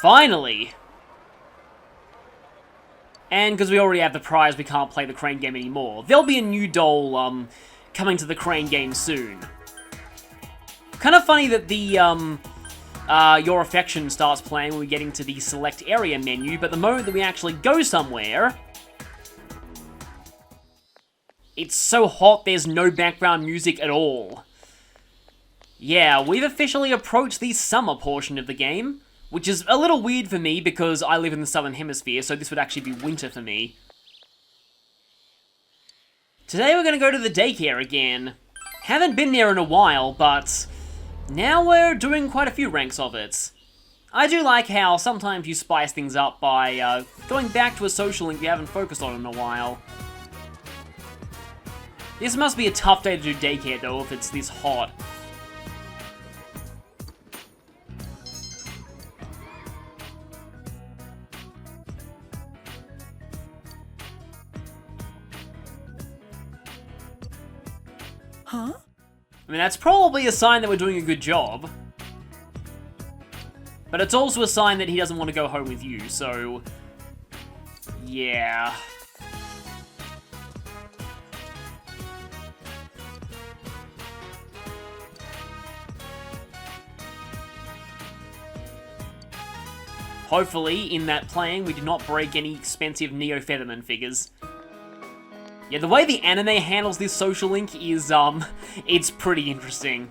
Finally! And because we already have the prize, we can't play the crane game anymore. There'll be a new doll, coming to the crane game soon. Kind of funny that the, Your Affection starts playing when we get into the select area menu, but the moment that we actually go somewhere, it's so hot there's no background music at all. Yeah, we've officially approached the summer portion of the game, which is a little weird for me because I live in the southern hemisphere, so this would actually be winter for me. Today we're going to go to the daycare again. Haven't been there in a while, but now we're doing quite a few ranks of it. I do like how sometimes you spice things up by going back to a social link you haven't focused on in a while. This must be a tough day to do daycare though if it's this hot. Huh? I mean, that's probably a sign that we're doing a good job. But it's also a sign that he doesn't want to go home with you, so... yeah. Hopefully, in that playing, we did not break any expensive Neo Featherman figures. Yeah, the way the anime handles this social link is, it's pretty interesting.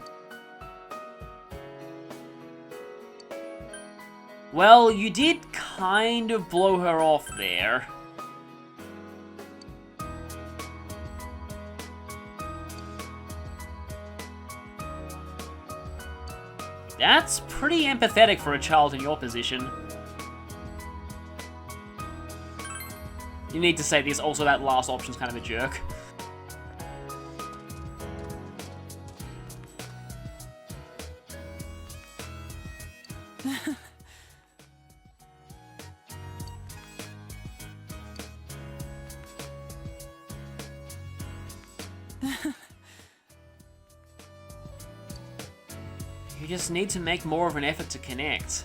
Well, you did kind of blow her off there. That's pretty empathetic for a child in your position. You need to say this, also that last option's kind of a jerk. You just need to make more of an effort to connect.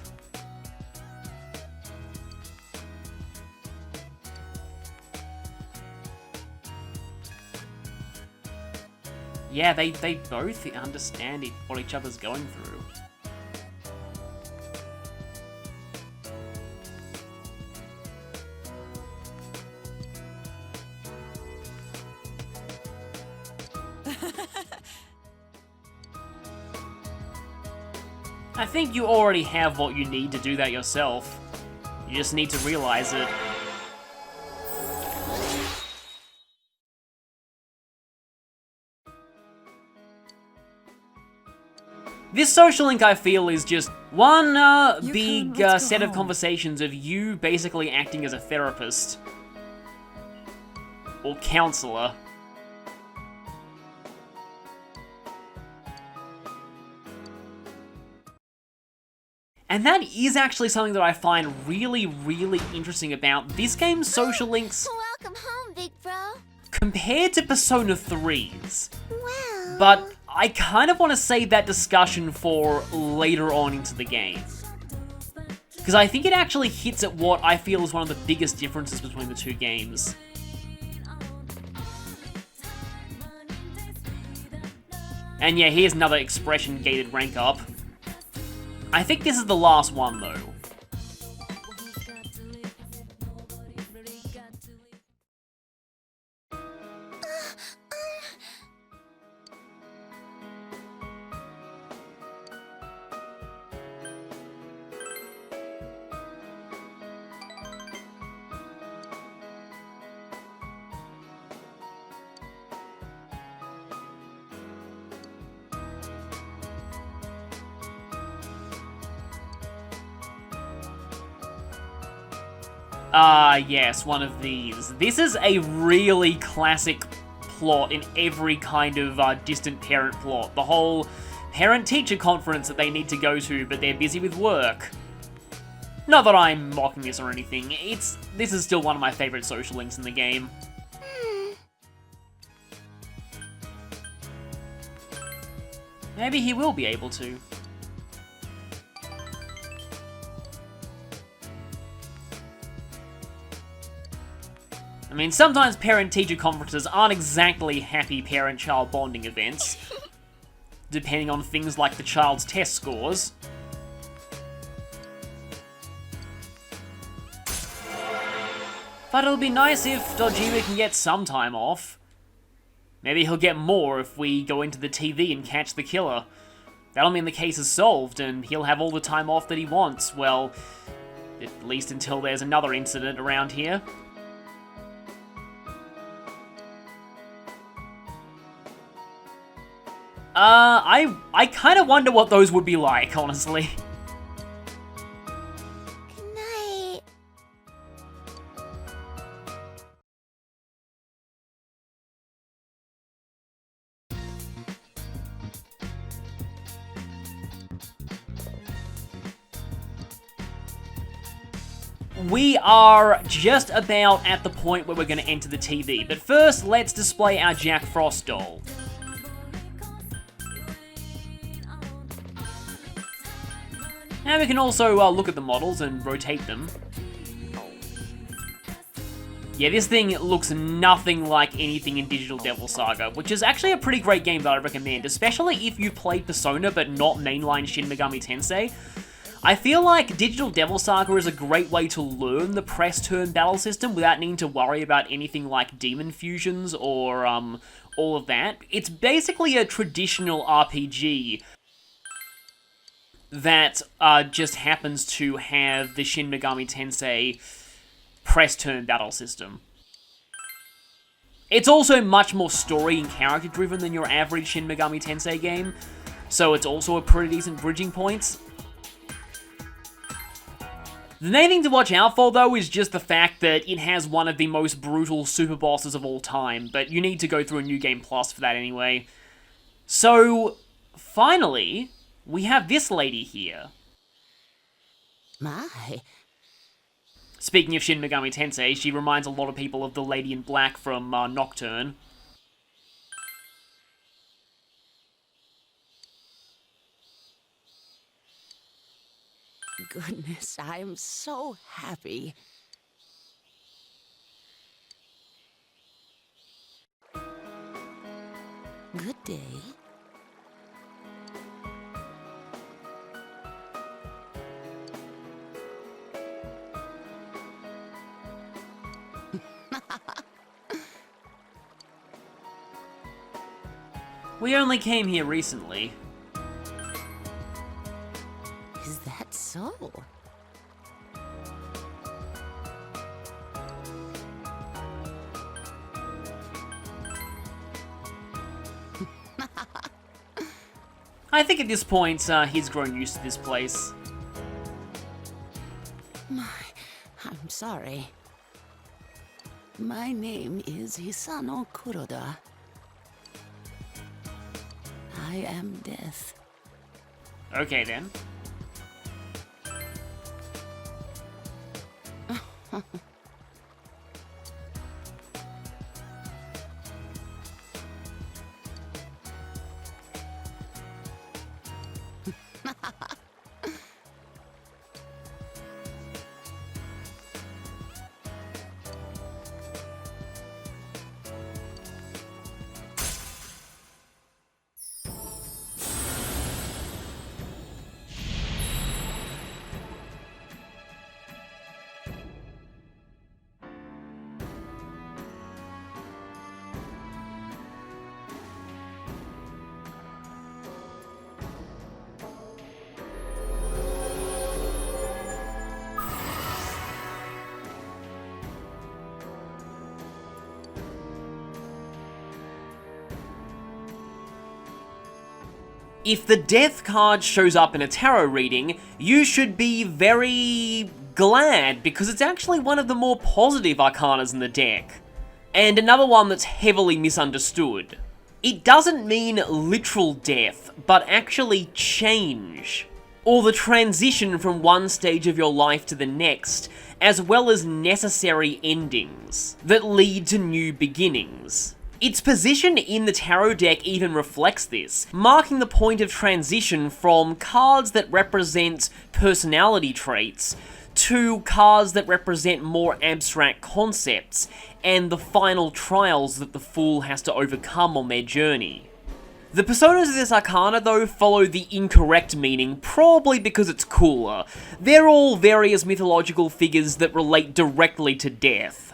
Yeah, they both understand what each other's going through. I think you already have what you need to do that yourself. You just need to realize it. This social link, I feel, is just one big set of conversations of you basically acting as a therapist. Or counselor. And that is actually something that I find really, really interesting about this game's social links. Welcome home, big bro. Compared to Persona 3's. Well... But I kind of want to save that discussion for later on into the game. Because I think it actually hits at what I feel is one of the biggest differences between the two games. And yeah, here's another expression-gated rank up. I think this is the last one, though. Yes, one of these. This is a really classic plot in every kind of distant parent plot. The whole parent-teacher conference that they need to go to, but they're busy with work. Not that I'm mocking this or anything, this is still one of my favorite social links in the game. Maybe he will be able to. I mean, sometimes parent-teacher conferences aren't exactly happy parent-child bonding events, depending on things like the child's test scores. But it'll be nice if Dojima can get some time off. Maybe he'll get more if we go into the TV and catch the killer. That'll mean the case is solved, and he'll have all the time off that he wants, well, at least until there's another incident around here. I kind of wonder what those would be like, honestly. Good night. We are just about at the point where we're going to enter the TV, but first let's display our Jack Frost doll. And we can also look at the models and rotate them. Yeah, this thing looks nothing like anything in Digital Devil Saga, which is actually a pretty great game that I recommend, especially if you've played Persona but not mainline Shin Megami Tensei. I feel like Digital Devil Saga is a great way to learn the press-turn battle system without needing to worry about anything like demon fusions or all of that. It's basically a traditional RPG that just happens to have the Shin Megami Tensei press-turn battle system. It's also much more story and character-driven than your average Shin Megami Tensei game, so it's also a pretty decent bridging point. The main thing to watch out for, though, is just the fact that it has one of the most brutal super bosses of all time, but you need to go through a New Game Plus for that anyway. So, finally, we have this lady here. My. Speaking of Shin Megami Tensei, she reminds a lot of people of the Lady in Black from Nocturne. Goodness, I'm so happy. Good day. We only came here recently. Is that so? I think at this point, he's grown used to this place. I'm sorry. My name is Hisano Kuroda. I am death. Okay then. If the death card shows up in a tarot reading, you should be very glad, because it's actually one of the more positive arcanas in the deck. And another one that's heavily misunderstood. It doesn't mean literal death, but actually change, or the transition from one stage of your life to the next, as well as necessary endings that lead to new beginnings. Its position in the tarot deck even reflects this, marking the point of transition from cards that represent personality traits to cards that represent more abstract concepts, and the final trials that the fool has to overcome on their journey. The personas of this arcana, though, follow the incorrect meaning, probably because it's cooler. They're all various mythological figures that relate directly to death.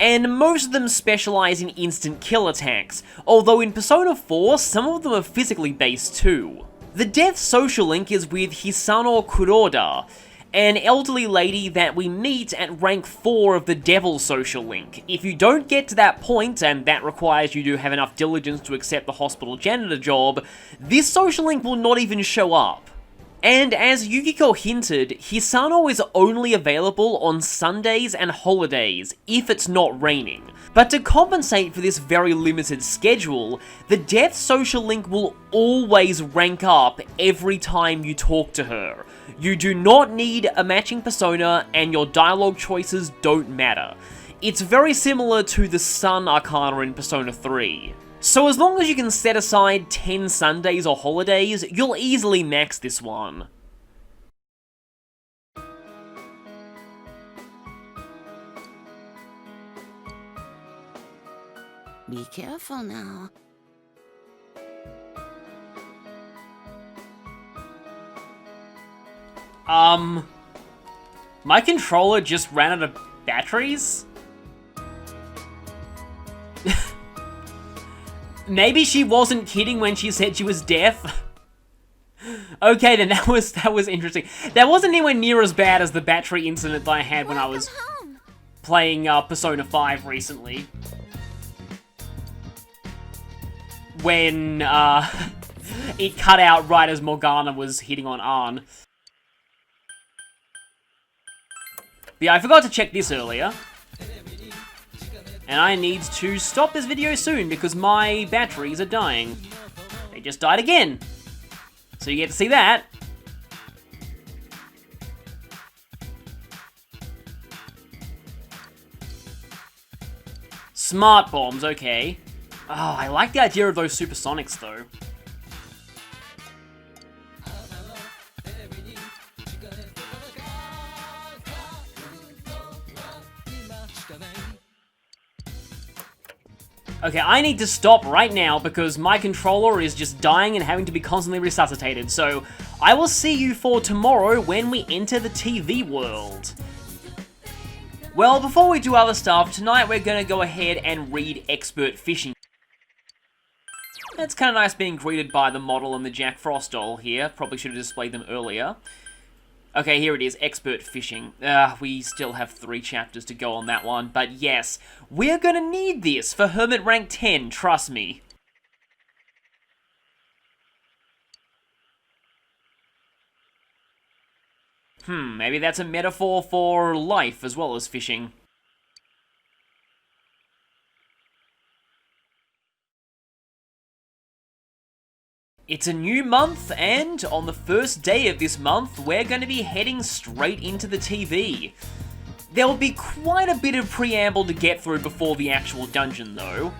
And most of them specialize in instant kill attacks, although in Persona 4, some of them are physically based too. The death social link is with Hisano Kuroda, an elderly lady that we meet at rank 4 of the Devil social link. If you don't get to that point, and that requires you to have enough diligence to accept the hospital janitor job, this social link will not even show up. And as Yukiko hinted, Hisano is only available on Sundays and holidays, if it's not raining. But to compensate for this very limited schedule, the Death social link will always rank up every time you talk to her. You do not need a matching persona, and your dialogue choices don't matter. It's very similar to the Sun Arcana in Persona 3. So as long as you can set aside 10 Sundays or holidays, you'll easily max this one. Be careful now. My controller just ran out of batteries? Maybe she wasn't kidding when she said she was deaf. Okay, then that was interesting. That wasn't anywhere near as bad as the battery incident that I had when I was playing Persona 5 recently. When it cut out right as Morgana was hitting on Arn. But yeah, I forgot to check this earlier. And I need to stop this video soon because my batteries are dying. They just died again. So you get to see that. Smart bombs, okay. Oh, I like the idea of those supersonics though. Okay, I need to stop right now because my controller is just dying and having to be constantly resuscitated, so I will see you for tomorrow when we enter the TV world. Well, before we do other stuff, tonight we're gonna go ahead and read Expert Fishing. It's kind of nice being greeted by the model and the Jack Frost doll here. Probably should have displayed them earlier. Okay, here it is, Expert Fishing. We still have 3 chapters to go on that one, but yes, we're gonna need this for Hermit rank 10, trust me. Maybe that's a metaphor for life as well as fishing. It's a new month, and on the first day of this month, we're going to be heading straight into the TV. There will be quite a bit of preamble to get through before the actual dungeon, though.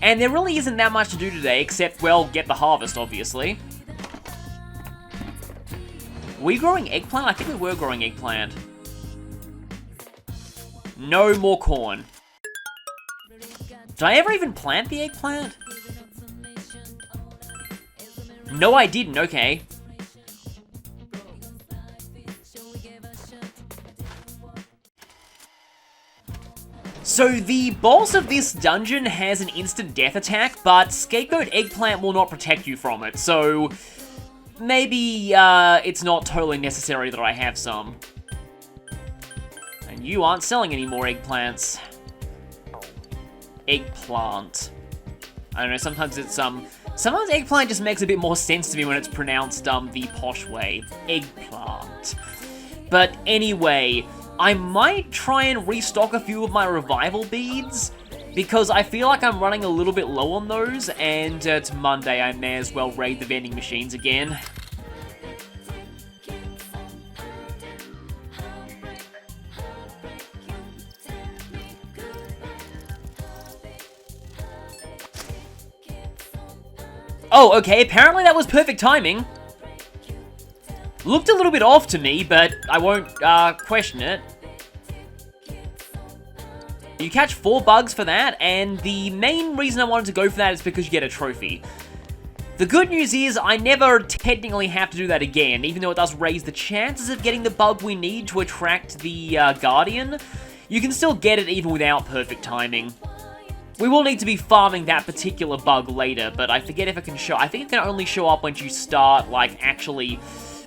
And there really isn't that much to do today, except, well, get the harvest, obviously. Were we growing eggplant? I think we were growing eggplant. No more corn. Did I ever even plant the eggplant? No, I didn't, okay. So the boss of this dungeon has an instant death attack, but Scapegoat Eggplant will not protect you from it, so maybe it's not totally necessary that I have some. And you aren't selling any more eggplants. Eggplant. I don't know, sometimes it's, sometimes eggplant just makes a bit more sense to me when it's pronounced, the posh way. Eggplant. But anyway, I might try and restock a few of my revival beads, because I feel like I'm running a little bit low on those, and it's Monday, I may as well raid the vending machines again. Oh, okay, apparently that was perfect timing. Looked a little bit off to me, but I won't question it. You catch 4 bugs for that, and the main reason I wanted to go for that is because you get a trophy. The good news is, I never technically have to do that again, even though it does raise the chances of getting the bug we need to attract the Guardian. You can still get it even without perfect timing. We will need to be farming that particular bug later, but I forget if it can show. I think it can only show up once you start, like, actually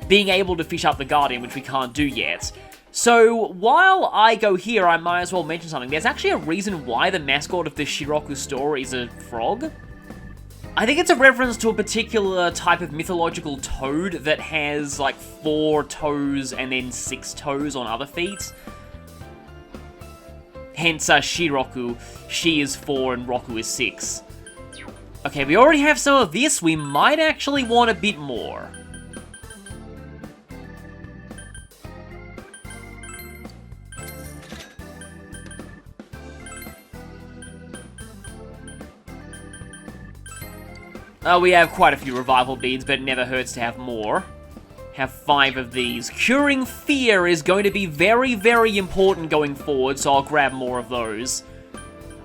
being able to fish up the Guardian, which we can't do yet. So, while I go here, I might as well mention something. There's actually a reason why the mascot of the Shiroku store is a frog. I think it's a reference to a particular type of mythological toad that has, like, 4 toes and then 6 toes on other feet. Hence, Shiroku. Shi is 4 and Roku is 6. Okay, we already have some of this. We might actually want a bit more. We have quite a few revival beads, but it never hurts to have more. Have 5 of these. Curing fear is going to be very, very important going forward, so I'll grab more of those.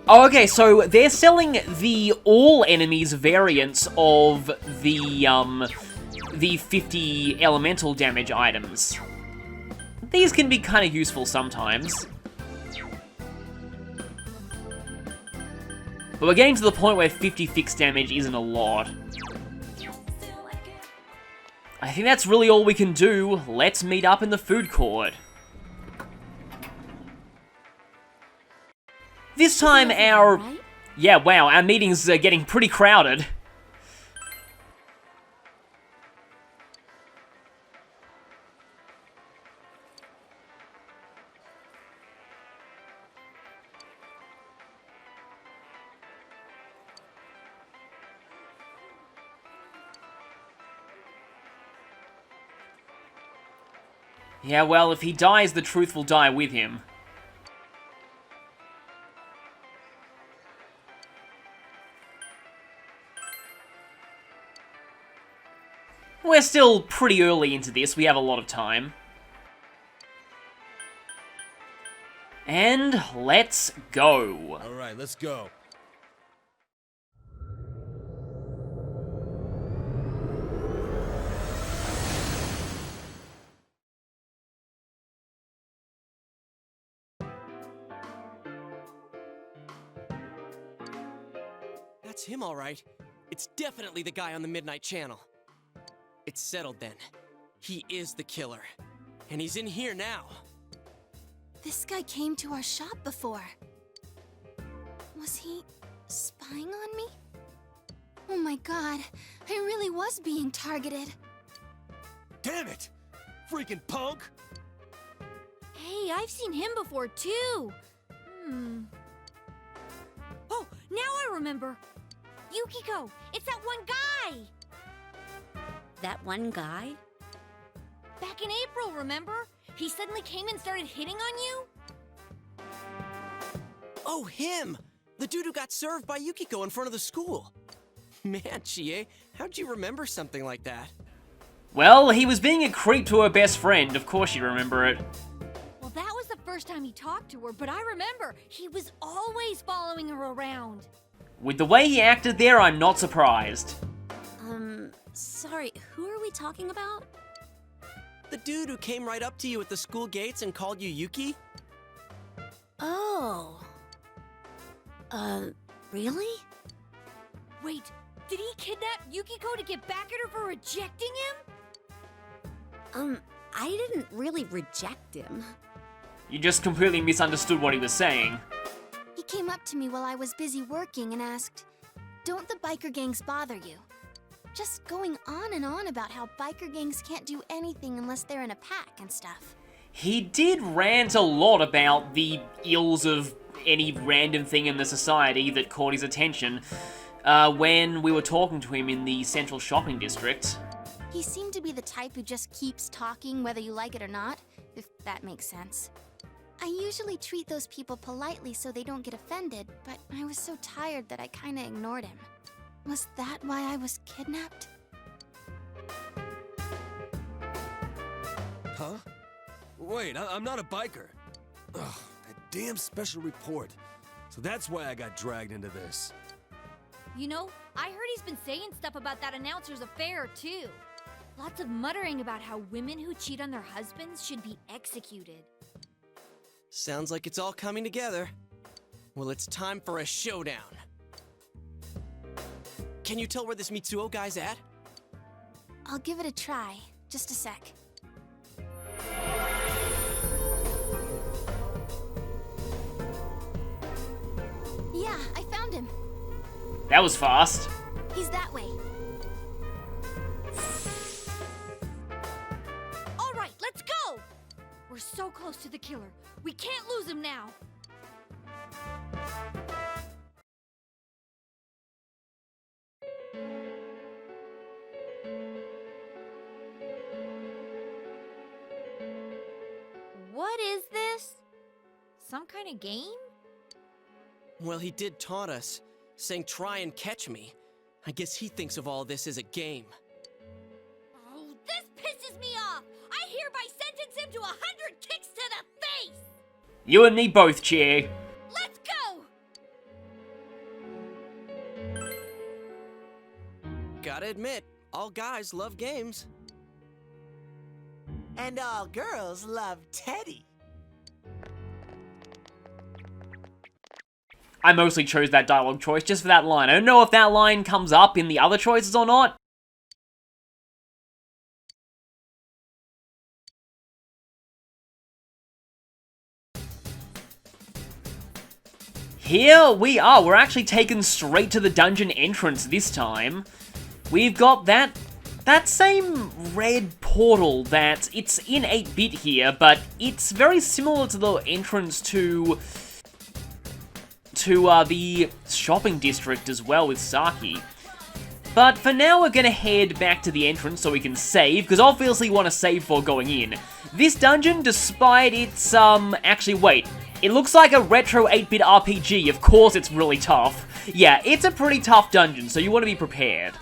Oh, okay, so they're selling the all enemies variants of the 50 elemental damage items. These can be kind of useful sometimes. But we're getting to the point where 50 fixed damage isn't a lot. I think that's really all we can do. Let's meet up in the food court. This time our... Yeah, wow, our meetings are getting pretty crowded. Yeah, well, if he dies, the truth will die with him. We're still pretty early into this, we have a lot of time. And let's go. Alright, let's go. That's him, all right. It's definitely the guy on the Midnight Channel. It's settled then. He is the killer. And he's in here now. This guy came to our shop before. Was he spying on me? Oh my god, I really was being targeted. Damn it! Freaking punk! Hey, I've seen him before too. Oh, now I remember. Yukiko, it's that one guy. That one guy? Back in April, remember? He suddenly came and started hitting on you? Oh, him! The dude who got served by Yukiko in front of the school. Man, Chie, how'd you remember something like that? Well, he was being a creep to her best friend, of course you remember it. Well, that was the first time he talked to her, but I remember. He was always following her around. With the way he acted there, I'm not surprised. Sorry, who are we talking about? The dude who came right up to you at the school gates and called you Yuki? Oh. Really? Wait, did he kidnap Yukiko to get back at her for rejecting him? I didn't really reject him. You just completely misunderstood what he was saying. He came up to me while I was busy working and asked, "Don't the biker gangs bother you?" Just going on and on about how biker gangs can't do anything unless they're in a pack and stuff. He did rant a lot about the ills of any random thing in the society that caught his attention when we were talking to him in the central shopping district. He seemed to be the type who just keeps talking whether you like it or not, if that makes sense. I usually treat those people politely so they don't get offended, but I was so tired that I kinda ignored him. Was that why I was kidnapped? Huh? Wait, I'm not a biker. Ugh, that damn special report. So that's why I got dragged into this. You know, I heard he's been saying stuff about that announcer's affair, too. Lots of muttering about how women who cheat on their husbands should be executed. Sounds like it's all coming together. Well, it's time for a showdown. Can you tell where this Mitsuo guy's at? I'll give it a try. Just a sec. Yeah, I found him. That was fast. He's that way. All right, let's go! We're so close to the killer. We can't lose him now. What is this? Some kind of game? Well, he did taunt us, saying try and catch me. I guess he thinks of all this as a game. Oh, this pisses me off! I hereby sentence him to 100 kicks to the face! You and me both, Cheer. Let's go! Gotta admit, all guys love games. And all girls love Teddy. I mostly chose that dialogue choice just for that line. I don't know if that line comes up in the other choices or not. Here we are. We're actually taken straight to the dungeon entrance this time. We've got that same red portal that it's in 8-bit here, but it's very similar to the entrance to the shopping district as well with Saki. But for now, we're gonna head back to the entrance so we can save, because obviously we want to save before going in. This dungeon, despite its, actually wait, it looks like a retro 8-bit RPG, of course it's really tough. Yeah, it's a pretty tough dungeon, so you want to be prepared.